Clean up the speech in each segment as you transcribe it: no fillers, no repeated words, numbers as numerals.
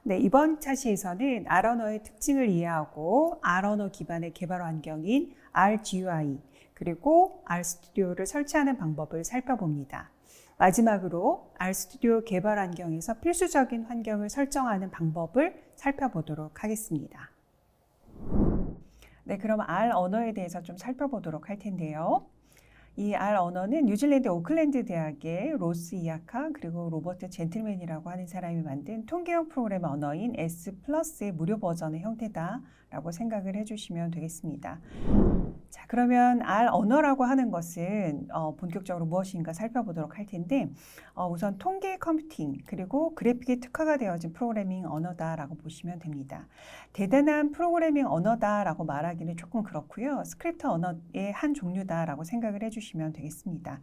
네, 이번 차시에서는 R 언어의 특징을 이해하고 R 언어 기반의 개발 환경인 RGUI 그리고 RStudi오를 설치하는 방법을 살펴봅니다. 마지막으로 RStudio 개발 환경에서 필수적인 환경을 설정하는 방법을 살펴보도록 하겠습니다. 네, 그럼 R 언어에 대해서 좀 살펴보도록 할 텐데요. 이 R 언어는 뉴질랜드 오클랜드 대학의 로스 이아카 그리고 로버트 젠틀맨이라고 하는 사람이 만든 통계형 프로그램 언어인 S+의 무료 버전의 형태다라고 생각을 해주시면 되겠습니다. 자, 그러면 R 언어라고 하는 것은 본격적으로 무엇인가 살펴보도록 할 텐데 우선 통계 컴퓨팅 그리고 그래픽에 특화가 되어진 프로그래밍 언어다라고 보시면 됩니다. 대단한 프로그래밍 언어다라고 말하기는 조금 그렇고요. 스크립트 언어의 한 종류다라고 생각을 해주시면 되겠습니다.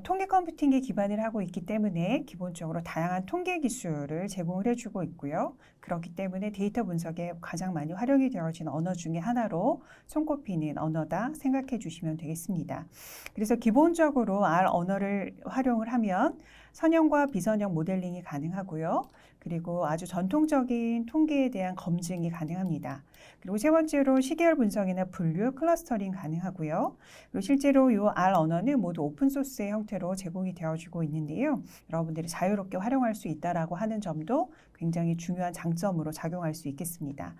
통계 컴퓨팅에 기반을 하고 있기 때문에 기본적으로 다양한 통계 기술을 제공을 해주고 있고요. 그렇기 때문에 데이터 분석에 가장 많이 활용이 되어진 언어 중에 하나로 손꼽히는 언어다 생각해 주시면 되겠습니다. 그래서 기본적으로 R 언어를 활용을 하면 선형과 비선형 모델링이 가능하고요. 그리고 아주 전통적인 통계에 대한 검증이 가능합니다. 그리고 세 번째로 시계열 분석이나 분류, 클러스터링 가능하고요. 그리고 실제로 이 R 언어는 모두 오픈소스의 형태로 제공이 되어지고 있는데요. 여러분들이 자유롭게 활용할 수 있다라고 하는 점도 굉장히 중요한 장점으로 작용할 수 있겠습니다.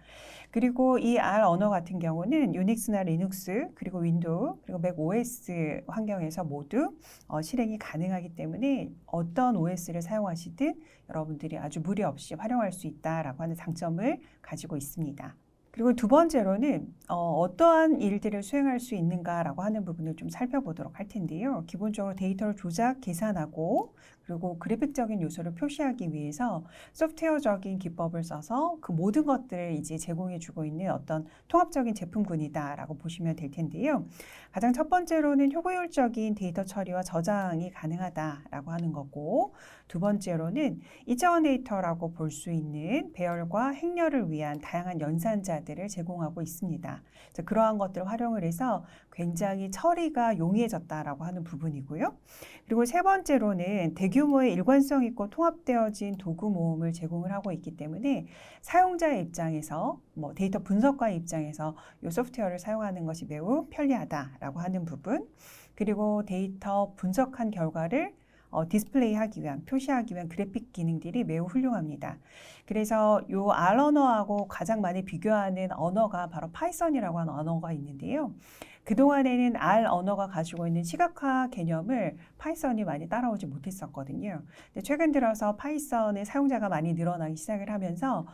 그리고 이 R 언어 같은 경우는 유닉스나 리눅스, 그리고 윈도우, 그리고 맥 OS 환경에서 모두 실행이 가능하기 때문에 어떤 OS를 사용하시든 여러분들이 아주 무리 없이 활용할 수 있다라고 하는 장점을 가지고 있습니다. 그리고 두 번째로는 어떠한 일들을 수행할 수 있는가라고 하는 부분을 좀 살펴보도록 할 텐데요. 기본적으로 데이터를 조작, 계산하고 그리고 그래픽적인 요소를 표시하기 위해서 소프트웨어적인 기법을 써서 그 모든 것들을 이제 제공해주고 있는 어떤 통합적인 제품군이다라고 보시면 될 텐데요. 가장 첫 번째로는 효율적인 데이터 처리와 저장이 가능하다라고 하는 거고, 두 번째로는 2차원 데이터라고 볼 수 있는 배열과 행렬을 위한 다양한 연산자들을 제공하고 있습니다. 그러한 것들을 활용을 해서 굉장히 처리가 용이해졌다라고 하는 부분이고요. 그리고 세 번째로는 대규모의 일관성 있고 통합되어진 도구 모음을 제공을 하고 있기 때문에 사용자의 입장에서 데이터 분석가의 입장에서 이 소프트웨어를 사용하는 것이 매우 편리하다라고 하는 부분, 그리고 데이터 분석한 결과를 디스플레이하기 위한, 표시하기 위한 그래픽 기능들이 매우 훌륭합니다. 그래서 이 R 언어하고 가장 많이 비교하는 언어가 바로 파이썬이라고 하는 언어가 있는데요. 그동안에는 R 언어가 가지고 있는 시각화 개념을 파이썬이 많이 따라오지 못했었거든요. 근데 최근 들어서 파이썬의 사용자가 많이 늘어나기 시작을 하면서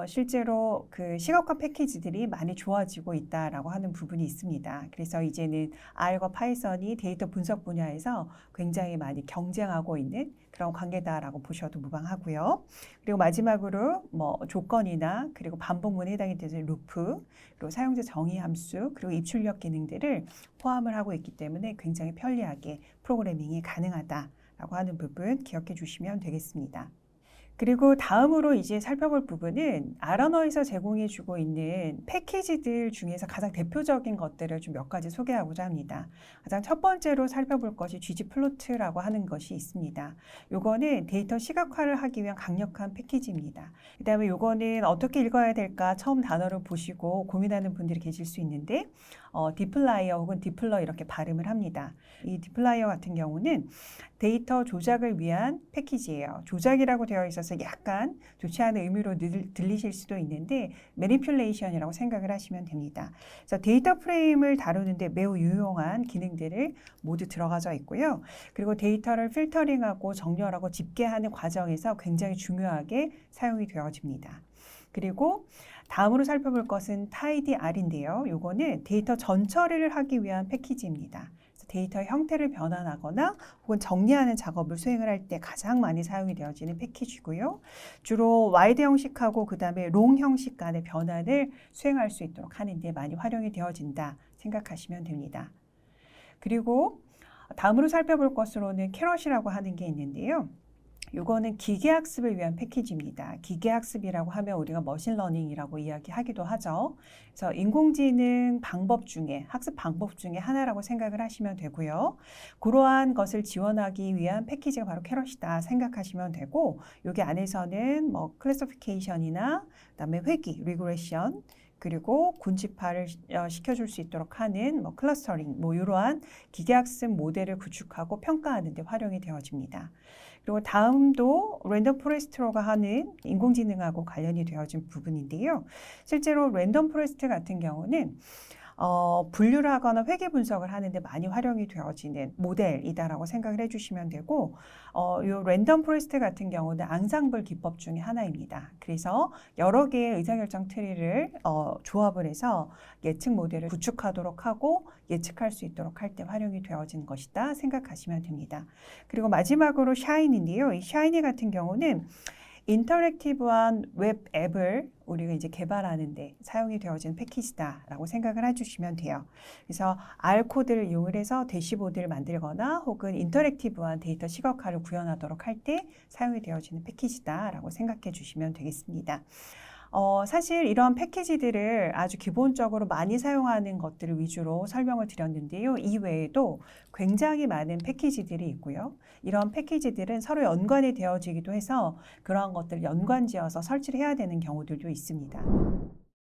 실제로 그 시각화 패키지들이 많이 좋아지고 있다라고 하는 부분이 있습니다. 그래서 이제는 R과 파이썬이 데이터 분석 분야에서 굉장히 많이 경쟁하고 있는 그런 관계다라고 보셔도 무방하고요. 그리고 마지막으로 조건이나 그리고 반복문에 해당이 되는 루프, 그리고 사용자 정의 함수, 그리고 입출력 기능들을 포함을 하고 있기 때문에 굉장히 편리하게 프로그래밍이 가능하다라고 하는 부분 기억해 주시면 되겠습니다. 그리고 다음으로 이제 살펴볼 부분은 R 언어에서 제공해주고 있는 패키지들 중에서 가장 대표적인 것들을 좀 몇 가지 소개하고자 합니다. 가장 첫 번째로 살펴볼 것이 ggplot라고 하는 것이 있습니다. 요거는 데이터 시각화를 하기 위한 강력한 패키지입니다. 그 다음에 요거는 어떻게 읽어야 될까 처음 단어를 보시고 고민하는 분들이 계실 수 있는데 디플라이어 혹은 디플러 이렇게 발음을 합니다. 이 디플라이어 같은 경우는 데이터 조작을 위한 패키지예요. 조작이라고 되어 있어서 약간 좋지 않은 의미로 들리실 수도 있는데 매니퓰레이션이라고 생각을 하시면 됩니다. 그래서 데이터 프레임을 다루는데 매우 유용한 기능들을 모두 들어가져 있고요. 그리고 데이터를 필터링하고 정렬하고 집계하는 과정에서 굉장히 중요하게 사용이 되어집니다. 그리고 다음으로 살펴볼 것은 tidr인데요. 요거는 데이터 전처리를 하기 위한 패키지입니다. 데이터 형태를 변환하거나 혹은 정리하는 작업을 수행을 할 때 가장 많이 사용이 되어지는 패키지고요. 주로 와이드 형식하고 그 다음에 롱 형식 간의 변환을 수행할 수 있도록 하는 데 많이 활용이 되어진다 생각하시면 됩니다. 그리고 다음으로 살펴볼 것으로는 캐럿이라고 하는 게 있는데요. 이거는 기계학습을 위한 패키지입니다. 기계학습이라고 하면 우리가 머신러닝이라고 이야기하기도 하죠. 그래서 인공지능 방법 중에 학습 방법 중에 하나라고 생각을 하시면 되고요. 그러한 것을 지원하기 위한 패키지가 바로 캐럿이다 생각하시면 되고 여기 안에서는 뭐 클래시피케이션이나 그다음에 회귀, 리그레션 그리고 군집화를 시켜줄 수 있도록 하는 뭐 클러스터링, 뭐 이러한 기계학습 모델을 구축하고 평가하는 데 활용이 되어집니다. 그리고 다음도 랜덤 포레스트로가 하는 인공지능하고 관련이 되어진 부분인데요. 실제로 랜덤 포레스트 같은 경우는 분류를 하거나 회계 분석을 하는데 많이 활용이 되어지는 모델이다라고 생각을 해주시면 되고 이 랜덤 포레스트 같은 경우는 앙상블 기법 중에 하나입니다. 그래서 여러 개의 의사결정 트리를 조합을 해서 예측 모델을 구축하도록 하고 예측할 수 있도록 할 때 활용이 되어지는 것이다 생각하시면 됩니다. 그리고 마지막으로 샤인인데요. 이 샤이니 같은 경우는 인터랙티브한 웹 앱을 우리가 이제 개발하는데 사용이 되어진 패키지다라고 생각을 해주시면 돼요. 그래서 R 코드를 이용을 해서 대시보드를 만들거나 혹은 인터랙티브한 데이터 시각화를 구현하도록 할 때 사용이 되어지는 패키지다라고 생각해 주시면 되겠습니다. 사실 이런 패키지들을 아주 기본적으로 많이 사용하는 것들을 위주로 설명을 드렸는데요. 이외에도 굉장히 많은 패키지들이 있고요. 이런 패키지들은 서로 연관이 되어지기도 해서 그러한 것들을 연관지어서 설치를 해야 되는 경우들도 있습니다.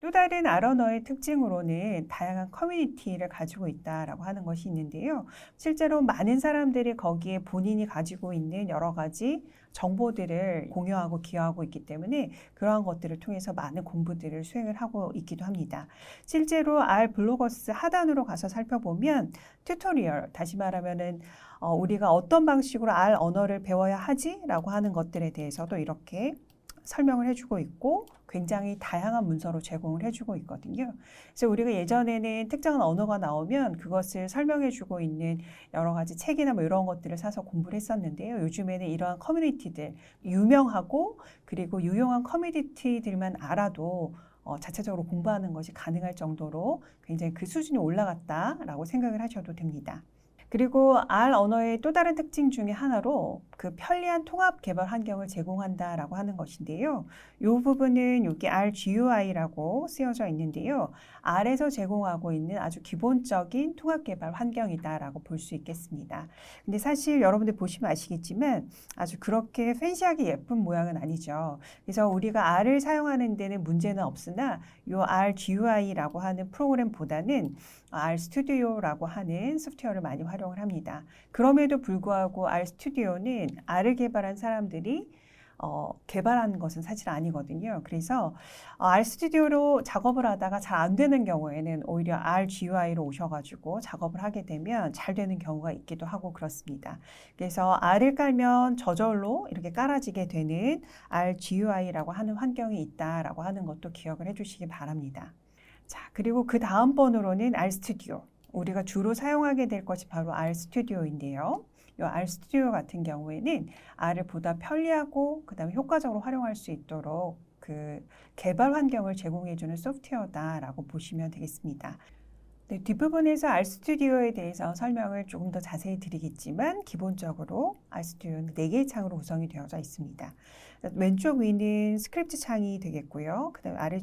또 다른 R 언어의 특징으로는 다양한 커뮤니티를 가지고 있다라고 하는 것이 있는데요. 실제로 많은 사람들이 거기에 본인이 가지고 있는 여러 가지 정보들을 공유하고 기여하고 있기 때문에 그러한 것들을 통해서 많은 공부들을 수행을 하고 있기도 합니다. 실제로 R 블로거스 하단으로 가서 살펴보면 튜토리얼, 다시 말하면은 우리가 어떤 방식으로 R 언어를 배워야 하지? 라고 하는 것들에 대해서도 이렇게 설명을 해주고 있고 굉장히 다양한 문서로 제공을 해주고 있거든요. 그래서 우리가 예전에는 특정한 언어가 나오면 그것을 설명해주고 있는 여러 가지 책이나 뭐 이런 것들을 사서 공부를 했었는데요. 요즘에는 이러한 커뮤니티들, 유명하고 그리고 유용한 커뮤니티들만 알아도 자체적으로 공부하는 것이 가능할 정도로 굉장히 그 수준이 올라갔다라고 생각을 하셔도 됩니다. 그리고 R 언어의 또 다른 특징 중에 하나로 그 편리한 통합 개발 환경을 제공한다라고 하는 것인데요. 이 부분은 여기 RGUI라고 쓰여져 있는데요. R에서 제공하고 있는 아주 기본적인 통합 개발 환경이다라고 볼 수 있겠습니다. 근데 사실 여러분들 보시면 아시겠지만 아주 그렇게 팬시하게 예쁜 모양은 아니죠. 그래서 우리가 R을 사용하는 데는 문제는 없으나 이 RGUI라고 하는 프로그램보다는 RStudio라고 하는 소프트웨어를 많이 활용을 합니다. 그럼에도 불구하고 RStudio는 R을 개발한 사람들이 개발한 것은 사실 아니거든요. 그래서 RStudio로 작업을 하다가 잘 안 되는 경우에는 오히려 RGUI로 오셔가지고 작업을 하게 되면 잘 되는 경우가 있기도 하고 그렇습니다. 그래서 R을 깔면 저절로 이렇게 깔아지게 되는 RGUI라고 하는 환경이 있다라고 하는 것도 기억을 해주시기 바랍니다. 자, 그리고 그 다음 번으로는 RStudio. 우리가 주로 사용하게 될 것이 바로 RStudio인데요. 이 RStudio 같은 경우에는 R을 보다 편리하고 그다음에 효과적으로 활용할 수 있도록 그 개발 환경을 제공해주는 소프트웨어다라고 보시면 되겠습니다. 네, 뒷부분에서 RStudio에 대해서 설명을 조금 더 자세히 드리겠지만 기본적으로 RStudio는 4개의 창으로 구성이 되어져 있습니다. 왼쪽 위는 스크립트 창이 되겠고요. 그 다음에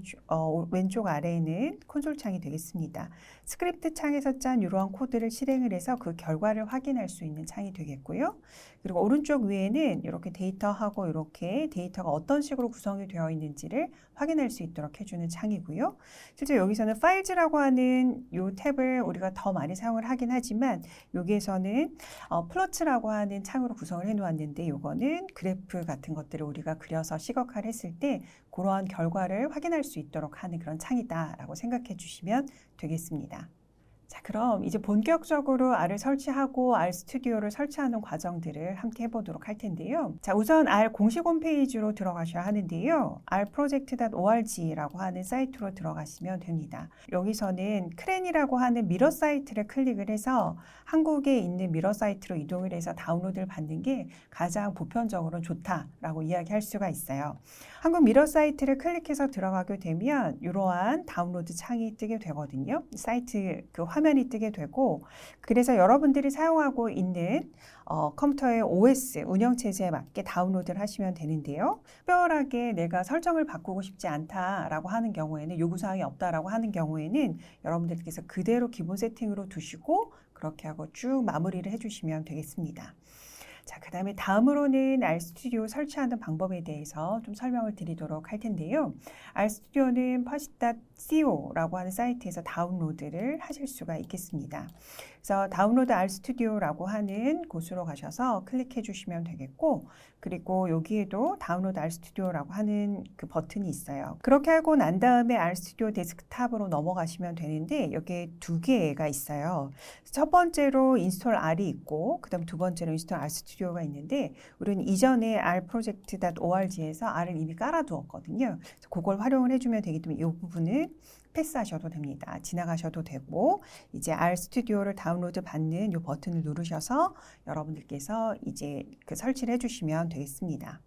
왼쪽 아래에는 콘솔 창이 되겠습니다. 스크립트 창에서 짠 이러한 코드를 실행을 해서 그 결과를 확인할 수 있는 창이 되겠고요. 그리고 오른쪽 위에는 이렇게 데이터하고 이렇게 데이터가 어떤 식으로 구성이 되어 있는지를 확인할 수 있도록 해주는 창이고요. 실제 여기서는 파일즈라고 하는 이 탭을 우리가 더 많이 사용을 하긴 하지만 여기에서는 플로트라고 하는 창으로 구성을 해 놓았는데 이거는 그래프 같은 것들을 우리가 그려서 시각화를 했을 때 그러한 결과를 확인할 수 있도록 하는 그런 창이다라고 생각해 주시면 되겠습니다. 자, 그럼 이제 본격적으로 R을 설치하고 R 스튜디오를 설치하는 과정들을 함께 해보도록 할 텐데요. 자, 우선 R 공식 홈페이지로 들어가셔야 하는데요. rproject.org라고 하는 사이트로 들어가시면 됩니다. 여기서는 크랜이라고 하는 미러 사이트를 클릭을 해서 한국에 있는 미러 사이트로 이동을 해서 다운로드를 받는 게 가장 보편적으로 좋다라고 이야기할 수가 있어요. 한국 미러 사이트를 클릭해서 들어가게 되면 이러한 다운로드 창이 뜨게 되거든요. 사이트 그 화면이 뜨게 되고, 그래서 여러분들이 사용하고 있는 컴퓨터의 OS 운영체제에 맞게 다운로드를 하시면 되는데요. 특별하게 내가 설정을 바꾸고 싶지 않다라고 하는 경우에는, 요구사항이 없다라고 하는 경우에는 여러분들께서 그대로 기본 세팅으로 두시고 그렇게 하고 쭉 마무리를 해주시면 되겠습니다. 자, 그 다음에 다음으로는 RStudio 설치하는 방법에 대해서 좀 설명을 드리도록 할 텐데요. RStudio는 persit.co라고 하는 사이트에서 다운로드를 하실 수가 있겠습니다. 그래서 다운로드 RStudio라고 하는 곳으로 가셔서 클릭해 주시면 되겠고, 그리고 여기에도 다운로드 RStudio라고 하는 그 버튼이 있어요. 그렇게 하고 난 다음에 RStudio 데스크탑으로 넘어가시면 되는데, 여기에 두 개가 있어요. 첫 번째로 인스톨 R이 있고, 그 다음 두 번째로 인스톨 RStudio가 있는데, 우리는 이전에 rproject.org에서 R을 이미 깔아두었거든요. 그걸 활용을 해주면 되기 때문에 이 부분은 패스하셔도 됩니다. 지나가셔도 되고, 이제 RStudio를 다운로드 받는 이 버튼을 누르셔서 여러분들께서 이제 그 설치를 해주시면 되겠습니다.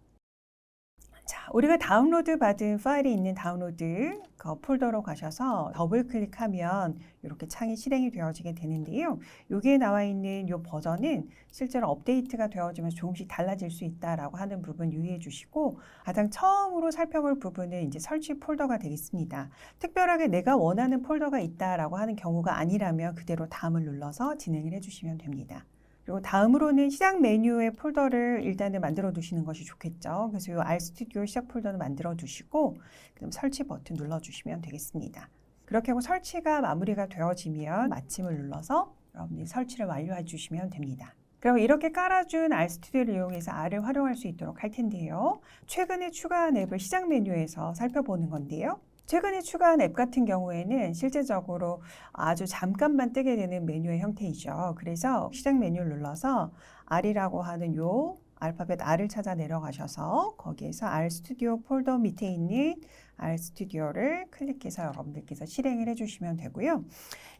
자, 우리가 다운로드 받은 파일이 있는 다운로드 그 폴더로 가셔서 더블 클릭하면 이렇게 창이 실행이 되어지게 되는데요. 여기에 나와 있는 이 버전은 실제로 업데이트가 되어지면서 조금씩 달라질 수 있다라고 하는 부분 유의해 주시고, 가장 처음으로 살펴볼 부분은 이제 설치 폴더가 되겠습니다. 특별하게 내가 원하는 폴더가 있다라고 하는 경우가 아니라면 그대로 다음을 눌러서 진행을 해주시면 됩니다. 그리고 다음으로는 시작 메뉴의 폴더를 일단은 만들어 두시는 것이 좋겠죠. 그래서 이 RStudio 시작 폴더는 만들어 두시고, 그럼 설치 버튼 눌러 주시면 되겠습니다. 그렇게 하고 설치가 마무리가 되어지면 마침을 눌러서 여러분들이 설치를 완료해 주시면 됩니다. 그럼 이렇게 깔아준 RStudio를 이용해서 R을 활용할 수 있도록 할 텐데요. 최근에 추가한 앱을 시작 메뉴에서 살펴보는 건데요. 최근에 추가한 앱 같은 경우에는 실제적으로 아주 잠깐만 뜨게 되는 메뉴의 형태이죠. 그래서 시작 메뉴를 눌러서 R이라고 하는 요 알파벳 R을 찾아 내려가셔서 거기에서 RStudio 폴더 밑에 있는 RStudio를 클릭해서 여러분들께서 실행을 해주시면 되고요.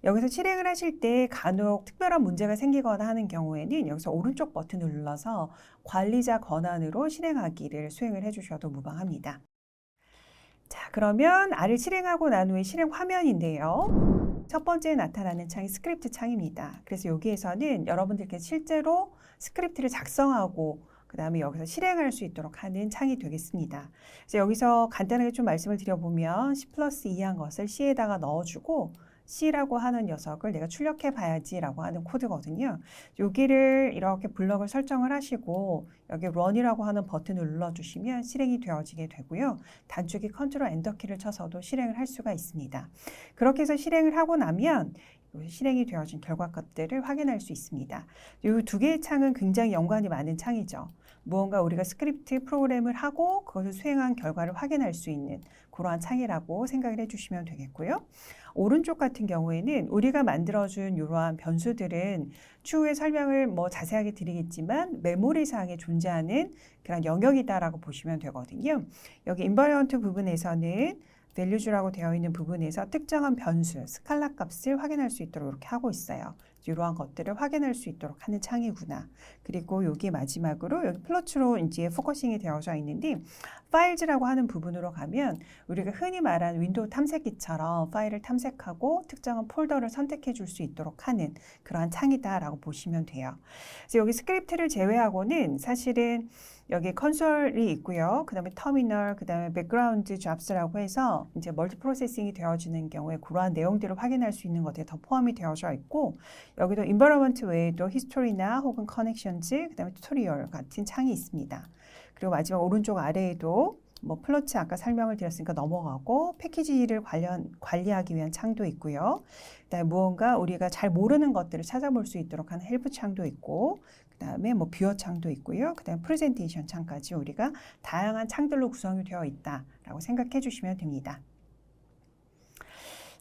여기서 실행을 하실 때 간혹 특별한 문제가 생기거나 하는 경우에는 여기서 오른쪽 버튼을 눌러서 관리자 권한으로 실행하기를 수행을 해주셔도 무방합니다. 자, 그러면 R을 실행하고 난 후에 실행 화면인데요. 첫 번째 나타나는 창이 스크립트 창입니다. 그래서 여기에서는 여러분들께 실제로 스크립트를 작성하고 그 다음에 여기서 실행할 수 있도록 하는 창이 되겠습니다. 그래서 여기서 간단하게 좀 말씀을 드려보면 C+2한 것을 C에다가 넣어주고 C라고 하는 녀석을 내가 출력해 봐야지 라고 하는 코드거든요. 여기를 이렇게 블럭을 설정을 하시고 여기 run이라고 하는 버튼을 눌러주시면 실행이 되어지게 되고요. 단축키 컨트롤 엔터 키를 쳐서도 실행을 할 수가 있습니다. 그렇게 해서 실행을 하고 나면 실행이 되어진 결과값들을 확인할 수 있습니다. 이 두 개의 창은 굉장히 연관이 많은 창이죠. 무언가 우리가 스크립트 프로그램을 하고 그것을 수행한 결과를 확인할 수 있는 그러한 창이라고 생각을 해주시면 되겠고요. 오른쪽 같은 경우에는 우리가 만들어준 이러한 변수들은 추후에 설명을 자세하게 드리겠지만 메모리상에 존재하는 그런 영역이다라고 보시면 되거든요. 여기 인버리언트 부분에서는 values라고 되어 있는 부분에서 특정한 변수, 스칼라 값을 확인할 수 있도록 이렇게 하고 있어요. 이러한 것들을 확인할 수 있도록 하는 창이구나. 그리고 여기 마지막으로 여기 플로트로 이제 포커싱이 되어져 있는데 파일즈라고 하는 부분으로 가면 우리가 흔히 말하는 윈도우 탐색기처럼 파일을 탐색하고 특정한 폴더를 선택해 줄 수 있도록 하는 그러한 창이다라고 보시면 돼요. 그래서 여기 스크립트를 제외하고는 사실은 여기 컨솔이 있고요. 그 다음에 터미널, 그 다음에 백그라운드 잡스라고 해서 이제 멀티 프로세싱이 되어지는 경우에 그러한 내용들을 확인할 수 있는 것들이 더 포함이 되어져 있고, 여기도 environment 외에도 히스토리나 혹은 connections, 그 다음에 튜토리얼 같은 창이 있습니다. 그리고 마지막 오른쪽 아래에도 플러츠 아까 설명을 드렸으니까 넘어가고 패키지를 관리하기 위한 창도 있고요. 그다음에 무언가 우리가 잘 모르는 것들을 찾아볼 수 있도록 하는 헬프 창도 있고, 그다음에 뷰어 창도 있고요. 그다음에 프레젠테이션 창까지 우리가 다양한 창들로 구성이 되어 있다라고 생각해 주시면 됩니다.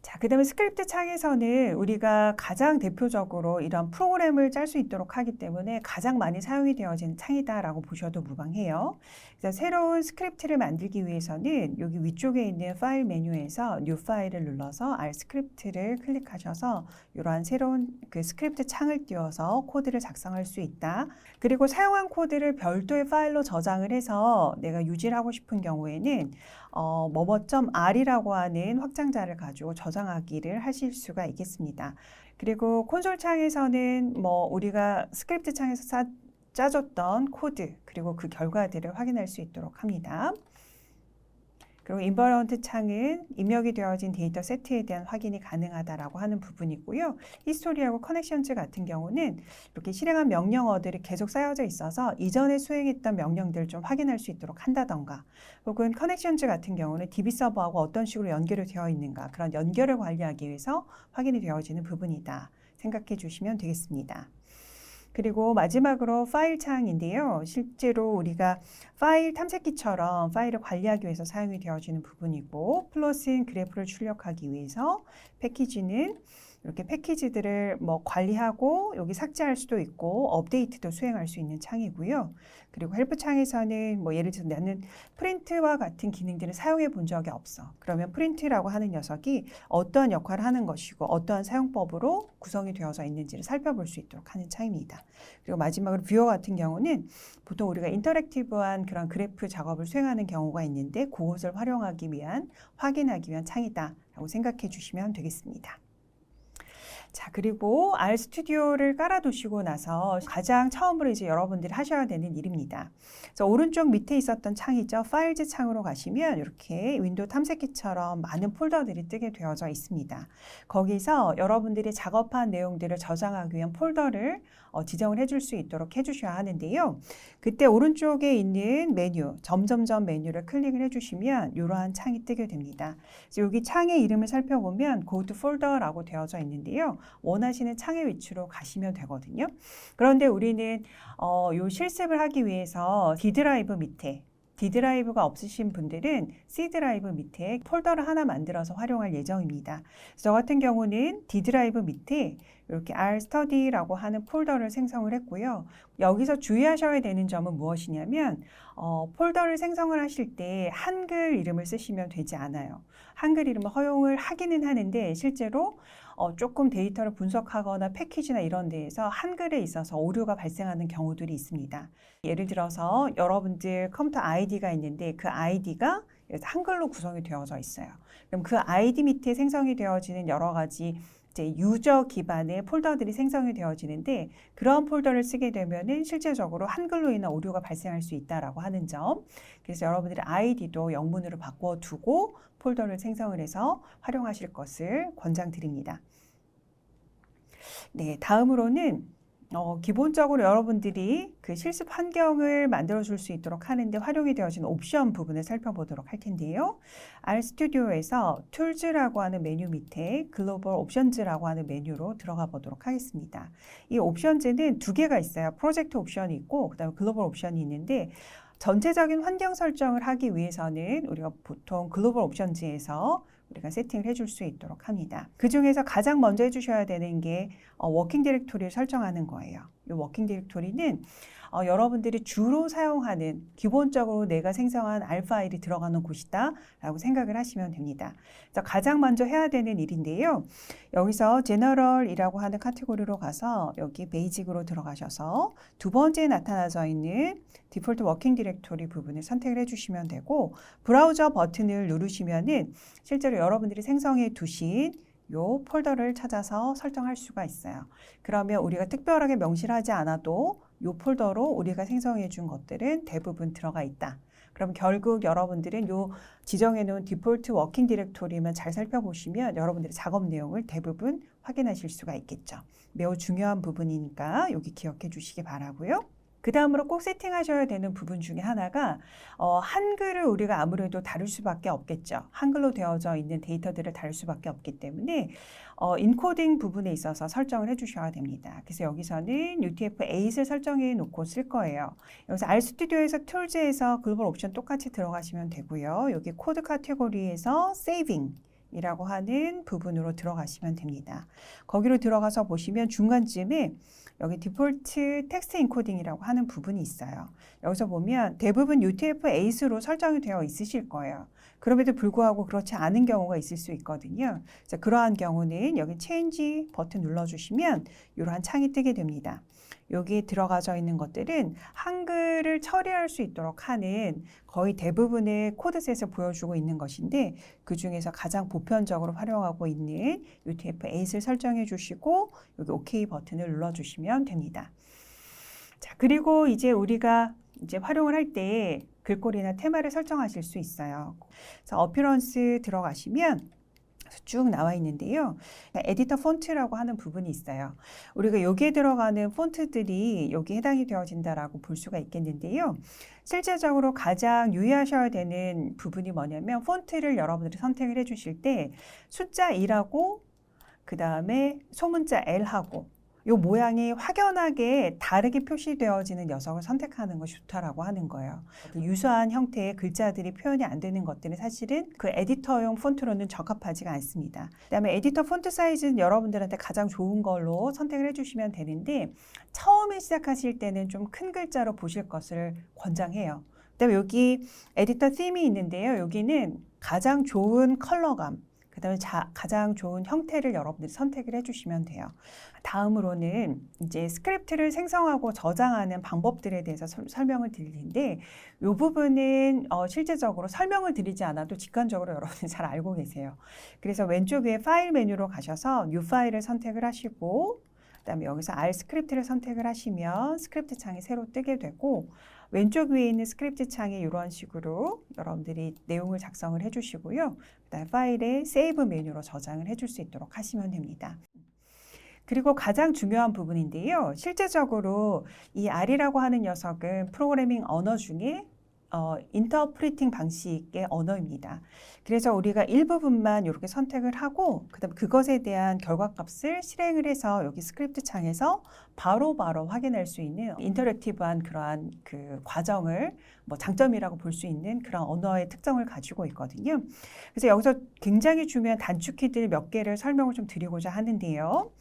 자, 그다음에 스크립트 창에서는 우리가 가장 대표적으로 이런 프로그램을 짤 수 있도록 하기 때문에 가장 많이 사용이 되어진 창이다라고 보셔도 무방해요. 그래서 새로운 스크립트를 만들기 위해서는 여기 위쪽에 있는 파일 메뉴에서 뉴 파일을 눌러서 R 스크립트를 클릭하셔서 이러한 새로운 그 스크립트 창을 띄워서 코드를 작성할 수 있다. 그리고 사용한 코드를 별도의 파일로 저장을 해서 내가 유지를 하고 싶은 경우에는 뭐뭐.r이라고 하는 확장자를 가지고 저장하기를 하실 수가 있겠습니다. 그리고 콘솔 창에서는 뭐 우리가 스크립트 창에서 짜줬던 코드 그리고 그 결과들을 확인할 수 있도록 합니다. 그리고 인버런트 창은 입력이 되어진 데이터 세트에 대한 확인이 가능하다라고 하는 부분이고요. 히스토리하고 커넥션즈 같은 경우는 이렇게 실행한 명령어들이 계속 쌓여져 있어서 이전에 수행했던 명령들을 좀 확인할 수 있도록 한다던가, 혹은 커넥션즈 같은 경우는 DB 서버하고 어떤 식으로 연결이 되어 있는가, 그런 연결을 관리하기 위해서 확인이 되어지는 부분이다 생각해 주시면 되겠습니다. 그리고 마지막으로 파일 창인데요. 실제로 우리가 파일 탐색기처럼 파일을 관리하기 위해서 사용이 되어지는 부분이고, 플롯은 그래프를 출력하기 위해서, 패키지는 이렇게 패키지들을 뭐 관리하고 여기 삭제할 수도 있고 업데이트도 수행할 수 있는 창이고요. 그리고 헬프 창에서는 뭐 예를 들어서 나는 프린트와 같은 기능들을 사용해 본 적이 없어. 그러면 프린트라고 하는 녀석이 어떠한 역할을 하는 것이고 어떠한 사용법으로 구성이 되어져 있는지를 살펴볼 수 있도록 하는 창입니다. 그리고 마지막으로 뷰어 같은 경우는 보통 우리가 인터랙티브한 그런 그래프 작업을 수행하는 경우가 있는데 그것을 활용하기 위한, 확인하기 위한 창이다라고 생각해 주시면 되겠습니다. 자, 그리고 R 스튜디오를 깔아두시고 나서 가장 처음으로 이제 여러분들이 하셔야 되는 일입니다. 그래서 오른쪽 밑에 있었던 창이죠. 파일즈 창으로 가시면 이렇게 윈도우 탐색기처럼 많은 폴더들이 뜨게 되어져 있습니다. 거기서 여러분들이 작업한 내용들을 저장하기 위한 폴더를 지정을 해줄 수 있도록 해주셔야 하는데요. 그때 오른쪽에 있는 메뉴, 점점점 메뉴를 클릭을 해주시면 이러한 창이 뜨게 됩니다. 그래서 여기 창의 이름을 살펴보면 Go to Folder라고 되어져 있는데요. 원하시는 창의 위치로 가시면 되거든요. 그런데 우리는 요 실습을 하기 위해서 D 드라이브 밑에, D 드라이브가 없으신 분들은 C 드라이브 밑에 폴더를 하나 만들어서 활용할 예정입니다. 저 같은 경우는 D 드라이브 밑에 이렇게 R Study라고 하는 폴더를 생성을 했고요. 여기서 주의하셔야 되는 점은 무엇이냐면 폴더를 생성을 하실 때 한글 이름을 쓰시면 되지 않아요. 한글 이름을 허용을 하기는 하는데 실제로 조금 데이터를 분석하거나 패키지나 이런 데에서 한글에 있어서 오류가 발생하는 경우들이 있습니다. 예를 들어서 여러분들 컴퓨터 아이디가 있는데 그 아이디가 한글로 구성이 되어져 있어요. 그럼 그 아이디 밑에 생성이 되어지는 여러 가지 이제 유저 기반의 폴더들이 생성이 되어지는데 그런 폴더를 쓰게 되면은 실제적으로 한글로 인한 오류가 발생할 수 있다라고 하는 점. 그래서 여러분들의 아이디도 영문으로 바꿔 두고 폴더를 생성을 해서 활용하실 것을 권장드립니다. 네, 다음으로는 기본적으로 여러분들이 그 실습 환경을 만들어 줄 수 있도록 하는데 활용이 되어지는 옵션 부분을 살펴보도록 할 텐데요. R 스튜디오에서 툴즈라고 하는 메뉴 밑에 글로벌 옵션즈라고 하는 메뉴로 들어가 보도록 하겠습니다. 이 옵션즈는 두 개가 있어요. 프로젝트 옵션이 있고 그다음에 글로벌 옵션이 있는데 전체적인 환경 설정을 하기 위해서는 우리가 보통 글로벌 옵션즈에서 우리가 세팅을 해줄 수 있도록 합니다. 그 중에서 가장 먼저 해주셔야 되는 게 워킹 디렉토리를 설정하는 거예요. 이 워킹 디렉토리는 여러분들이 주로 사용하는, 기본적으로 내가 생성한 R 파일이 들어가는 곳이다 라고 생각을 하시면 됩니다. 그래서 가장 먼저 해야 되는 일인데요. 여기서 제너럴이라고 하는 카테고리로 가서 여기 베이직으로 들어가셔서 두 번째에 나타나져 있는 디폴트 워킹 디렉토리 부분을 선택을 해주시면 되고, 브라우저 버튼을 누르시면은 실제로 여러분들이 생성해 두신 요 폴더를 찾아서 설정할 수가 있어요. 그러면 우리가 특별하게 명시를 하지 않아도 요 폴더로 우리가 생성해 준 것들은 대부분 들어가 있다. 그럼 결국 여러분들은 요 지정해 놓은 디폴트 워킹 디렉토리만 잘 살펴보시면 여러분들의 작업 내용을 대부분 확인하실 수가 있겠죠. 매우 중요한 부분이니까 여기 기억해 주시기 바라고요. 그 다음으로 꼭 세팅하셔야 되는 부분 중에 하나가 한글을 우리가 아무래도 다룰 수밖에 없겠죠. 한글로 되어져 있는 데이터들을 다룰 수밖에 없기 때문에 인코딩 부분에 있어서 설정을 해주셔야 됩니다. 그래서 여기서는 UTF-8을 설정해 놓고 쓸 거예요. 여기서 RStudi오에서 툴즈에서 글로벌 옵션 똑같이 들어가시면 되고요. 여기 코드 카테고리에서 세이빙 이라고 하는 부분으로 들어가시면 됩니다. 거기로 들어가서 보시면 중간쯤에 여기 디폴트 텍스트 인코딩이라고 하는 부분이 있어요. 여기서 보면 대부분 UTF-8로 설정이 되어 있으실 거예요. 그럼에도 불구하고 그렇지 않은 경우가 있을 수 있거든요. 그래서 그러한 경우는 여기 체인지 버튼 눌러주시면 이러한 창이 뜨게 됩니다. 여기에 들어가져 있는 것들은 한글을 처리할 수 있도록 하는 거의 대부분의 코드셋을 보여주고 있는 것인데 그 중에서 가장 보편적으로 활용하고 있는 UTF-8을 설정해 주시고 여기 OK 버튼을 눌러주시면 됩니다. 자, 그리고 이제 우리가 활용을 할 때 글꼴이나 테마를 설정하실 수 있어요. 그래서 어피런스 들어가시면 쭉 나와 있는데요. 에디터 폰트라고 하는 부분이 있어요. 우리가 여기에 들어가는 폰트들이 여기에 해당이 되어진다라고 볼 수가 있겠는데요. 실제적으로 가장 유의하셔야 되는 부분이 뭐냐면 폰트를 여러분들이 선택을 해주실 때 숫자 2하고 그 다음에 소문자 L하고 이 모양이 확연하게 다르게 표시되어지는 녀석을 선택하는 것이 좋다라고 하는 거예요. 그 유사한 형태의 글자들이 표현이 안 되는 것들은 사실은 그 에디터용 폰트로는 적합하지가 않습니다. 그다음에 에디터 폰트 사이즈는 여러분들한테 가장 좋은 걸로 선택을 해주시면 되는데 처음에 시작하실 때는 좀 큰 글자로 보실 것을 권장해요. 그다음에 여기 에디터 팀이 있는데요. 여기는 가장 좋은 컬러감, 그 다음에 가장 좋은 형태를 여러분들이 선택을 해주시면 돼요. 다음으로는 이제 스크립트를 생성하고 저장하는 방법들에 대해서 설명을 드릴 텐데 이 부분은 실제적으로 설명을 드리지 않아도 직관적으로 여러분이 잘 알고 계세요. 그래서 왼쪽 위에 파일 메뉴로 가셔서 New 파일을 선택을 하시고 그다음에 여기서 R 스크립트를 선택을 하시면 스크립트 창이 새로 뜨게 되고 왼쪽 위에 있는 스크립트 창에 이런 식으로 여러분들이 내용을 작성을 해주시고요. 그다음에 파일에 세이브 메뉴로 저장을 해줄 수 있도록 하시면 됩니다. 그리고 가장 중요한 부분인데요. 실제적으로 이 R이라고 하는 녀석은 프로그래밍 언어 중에 인터프리팅 방식의 언어입니다. 그래서 우리가 일부분만 이렇게 선택을 하고 그다음 그것에 대한 결과값을 실행을 해서 여기 스크립트 창에서 바로바로 확인할 수 있는 인터랙티브한 그러한 그 과정을 장점이라고 볼 수 있는 그런 언어의 특성을 가지고 있거든요. 그래서 여기서 굉장히 중요한 단축키들 몇 개를 설명을 좀 드리고자 하는데요.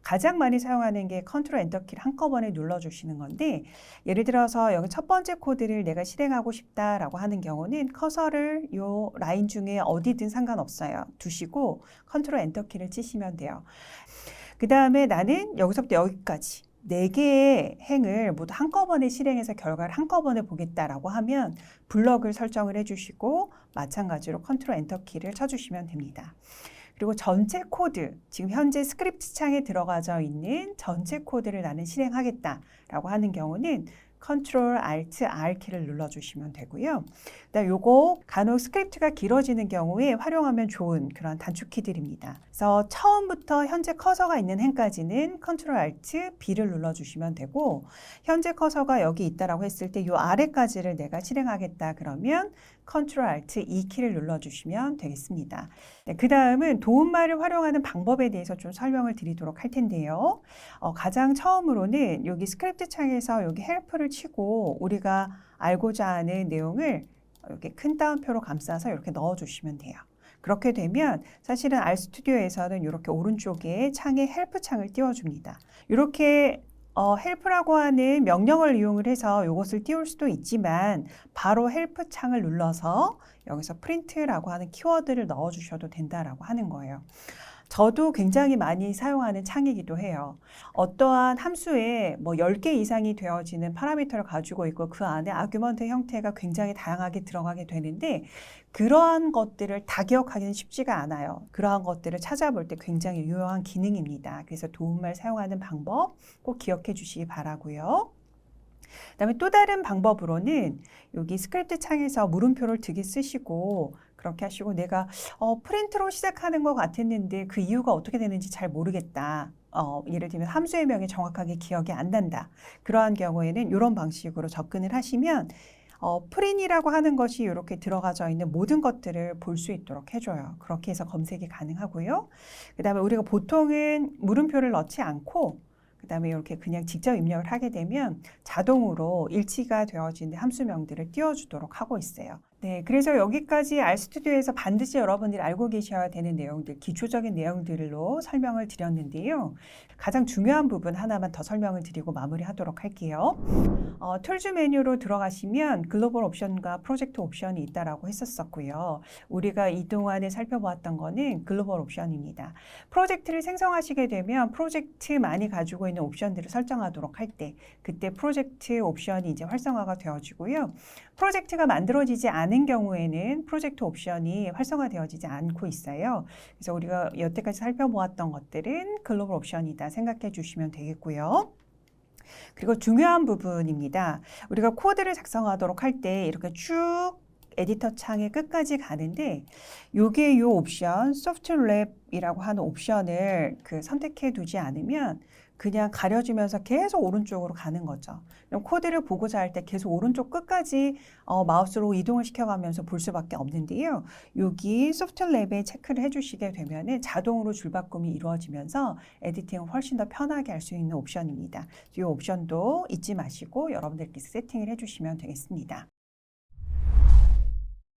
가장 많이 사용하는 게 컨트롤 엔터 키를 한꺼번에 눌러주시는 건데 예를 들어서 여기 첫 번째 코드를 내가 실행하고 싶다라고 하는 경우는 커서를 이 라인 중에 어디든 상관없어요. 두시고 컨트롤 엔터 키를 치시면 돼요. 그 다음에 나는 여기서부터 여기까지 4개의 행을 모두 한꺼번에 실행해서 결과를 한꺼번에 보겠다라고 하면 블럭을 설정을 해주시고 마찬가지로 컨트롤 엔터 키를 쳐주시면 됩니다. 그리고 전체 코드, 지금 현재 스크립트 창에 들어가져 있는 전체 코드를 나는 실행하겠다라고 하는 경우는 컨트롤 알트 R 키를 눌러주시면 되고요. 그다음 요거 간혹 스크립트가 길어지는 경우에 활용하면 좋은 그런 단축키들입니다. 그래서 처음부터 현재 커서가 있는 행까지는 컨트롤 알트 B를 눌러주시면 되고 현재 커서가 여기 있다라고 했을 때 요 아래까지를 내가 실행하겠다 그러면 컨트롤 알트 E 키를 눌러주시면 되겠습니다. 네, 그 다음은 도움말을 활용하는 방법에 대해서 좀 설명을 드리도록 할 텐데요. 가장 처음으로는 여기 스크립트 창에서 여기 헬프를 치고 우리가 알고자 하는 내용을 이렇게 큰 따옴표로 감싸서 이렇게 넣어주시면 돼요. 그렇게 되면 사실은 RStudi오에서는 이렇게 오른쪽에 창에 헬프 창을 띄워줍니다. 이렇게 헬프라고 하는 명령을 이용을 해서 이것을 띄울 수도 있지만 바로 헬프 창을 눌러서 여기서 프린트라고 하는 키워드를 넣어주셔도 된다라고 하는 거예요. 저도 굉장히 많이 사용하는 창이기도 해요. 어떠한 함수에 10개 이상이 되어지는 파라미터를 가지고 있고 그 안에 아규먼트 형태가 굉장히 다양하게 들어가게 되는데 그러한 것들을 다 기억하기는 쉽지가 않아요. 그러한 것들을 찾아볼 때 굉장히 유용한 기능입니다. 그래서 도움말 사용하는 방법 꼭 기억해 주시기 바라고요. 그다음에 또 다른 방법으로는 여기 스크립트 창에서 물음표를 되게 쓰시고 그렇게 하시고 내가 프린트로 시작하는 것 같았는데 그 이유가 어떻게 되는지 잘 모르겠다. 예를 들면 함수의 명이 정확하게 기억이 안 난다. 그러한 경우에는 이런 방식으로 접근을 하시면 프린이라고 하는 것이 이렇게 들어가져 있는 모든 것들을 볼 수 있도록 해줘요. 그렇게 해서 검색이 가능하고요. 그 다음에 우리가 보통은 물음표를 넣지 않고 그 다음에 이렇게 그냥 직접 입력을 하게 되면 자동으로 일치가 되어지는 함수명들을 띄워주도록 하고 있어요. 네, 그래서 여기까지 RStudi오에서 반드시 여러분들이 알고 계셔야 되는 내용들, 기초적인 내용들로 설명을 드렸는데요. 가장 중요한 부분 하나만 더 설명을 드리고 마무리하도록 할게요. 툴즈 메뉴로 들어가시면 글로벌 옵션과 프로젝트 옵션이 있다라고 했었고요. 우리가 이동안에 살펴보았던 거는 글로벌 옵션입니다. 프로젝트를 생성하시게 되면 프로젝트만이 가지고 있는 옵션들을 설정하도록 할 때 그때 프로젝트 옵션이 이제 활성화가 되어지고요. 프로젝트가 만들어지지 않은 경우에는 프로젝트 옵션이 활성화되어지지 않고 있어요. 그래서 우리가 여태까지 살펴보았던 것들은 글로벌 옵션이다 생각해 주시면 되겠고요. 그리고 중요한 부분입니다. 우리가 코드를 작성하도록 할 때 이렇게 쭉 에디터 창의 끝까지 가는데 요게 요 옵션 소프트랩이라고 하는 옵션을 선택해 두지 않으면 그냥 가려주면서 계속 오른쪽으로 가는 거죠. 그럼 코드를 보고자 할 때 계속 오른쪽 끝까지 마우스로 이동을 시켜가면서 볼 수밖에 없는데요. 여기 소프트랩에 체크를 해주시게 되면 자동으로 줄바꿈이 이루어지면서 에디팅을 훨씬 더 편하게 할 수 있는 옵션입니다. 이 옵션도 잊지 마시고 여러분들께서 세팅을 해주시면 되겠습니다.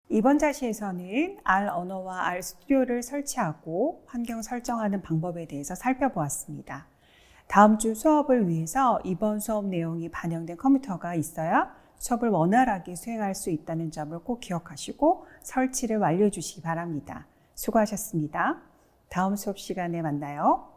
이번 자시에서는 R 언어와 R 스튜디오를 설치하고 환경 설정하는 방법에 대해서 살펴보았습니다. 다음 주 수업을 위해서 이번 수업 내용이 반영된 컴퓨터가 있어야 수업을 원활하게 수행할 수 있다는 점을 꼭 기억하시고 설치를 완료해 주시기 바랍니다. 수고하셨습니다. 다음 수업 시간에 만나요.